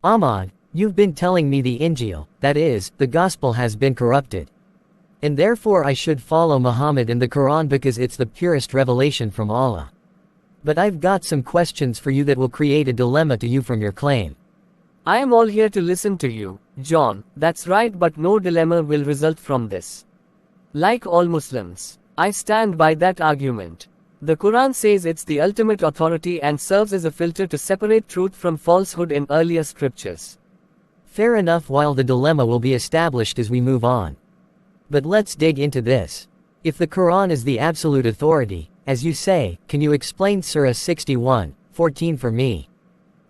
Ahmad, you've been telling me the Injil, that is, the Gospel has been corrupted. And therefore I should follow Muhammad and the Quran because it's the purest revelation from Allah. But I've got some questions for you that will create a dilemma to you from your claim. I am all here to listen to you, John. That's right, but no dilemma will result from this. Like all Muslims, I stand by that argument. The Quran says it's the ultimate authority and serves as a filter to separate truth from falsehood in earlier scriptures. Fair enough, while the dilemma will be established as we move on. But let's dig into this. If the Quran is the absolute authority, as you say, can you explain Surah 61:14 for me?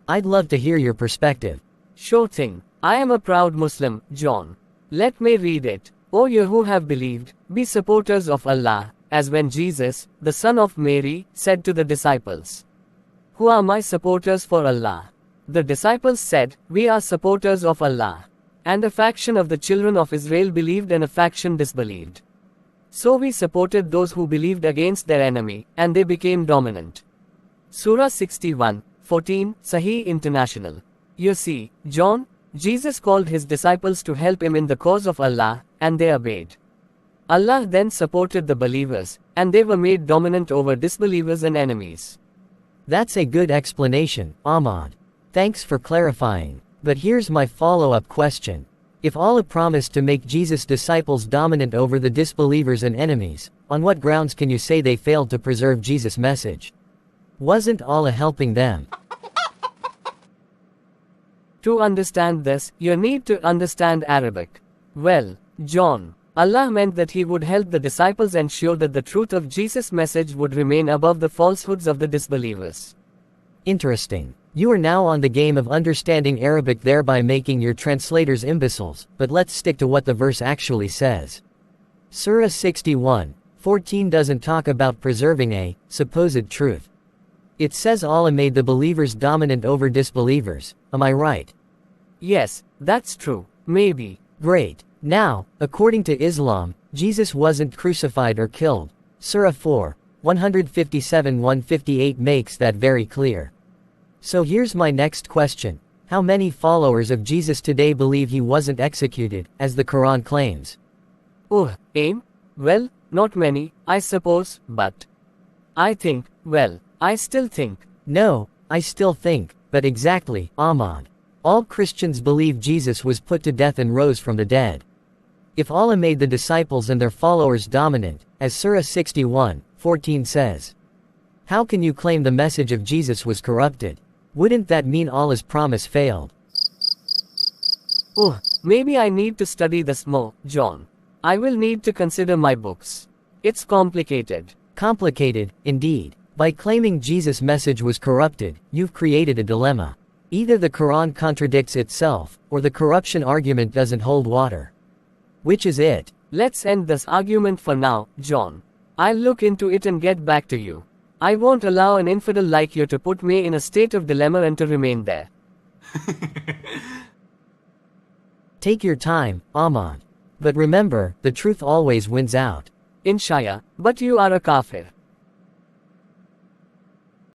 I'd love to hear your perspective. Sure thing. I am a proud Muslim, John. Let me read it. O you who have believed, be supporters of Allah, as when Jesus, the son of Mary, said to the disciples, "Who are my supporters for Allah?" The disciples said, "We are supporters of Allah." And a faction of the children of Israel believed and a faction disbelieved. So we supported those who believed against their enemy, and they became dominant. Surah 61:14, Sahih International. You see, John, Jesus called his disciples to help him in the cause of Allah, and they obeyed. Allah then supported the believers, and they were made dominant over disbelievers and enemies. That's a good explanation, Ahmad. Thanks for clarifying. But here's my follow-up question. If Allah promised to make Jesus' disciples dominant over the disbelievers and enemies, on what grounds can you say they failed to preserve Jesus' message? Wasn't Allah helping them? To understand this, you need to understand Arabic. Well, John, Allah meant that He would help the disciples ensure that the truth of Jesus' message would remain above the falsehoods of the disbelievers. Interesting. You are now on the game of understanding Arabic, thereby making your translators imbeciles, but let's stick to what the verse actually says. Surah 61:14 doesn't talk about preserving a supposed truth. It says Allah made the believers dominant over disbelievers, am I right? Yes, that's true, maybe. Great. Now, according to Islam, Jesus wasn't crucified or killed. Surah 4:157-158 makes that very clear. So here's my next question. How many followers of Jesus today believe he wasn't executed, as the Quran claims? Well, not many, I suppose, but I still think. No, I still think, but exactly, Ahmad. All Christians believe Jesus was put to death and rose from the dead. If Allah made the disciples and their followers dominant, as Surah 61:14 says, how can you claim the message of Jesus was corrupted? Wouldn't that mean Allah's promise failed? Maybe I need to study this more, John. I will need to consider my books. It's complicated. Complicated, indeed. By claiming Jesus' message was corrupted, you've created a dilemma. Either the Quran contradicts itself, or the corruption argument doesn't hold water. Which is it? Let's end this argument for now, John. I'll look into it and get back to you. I won't allow an infidel like you to put me in a state of dilemma and to remain there. Take your time, Ahmad. But remember, the truth always wins out. Insha'Allah, but you are a kafir.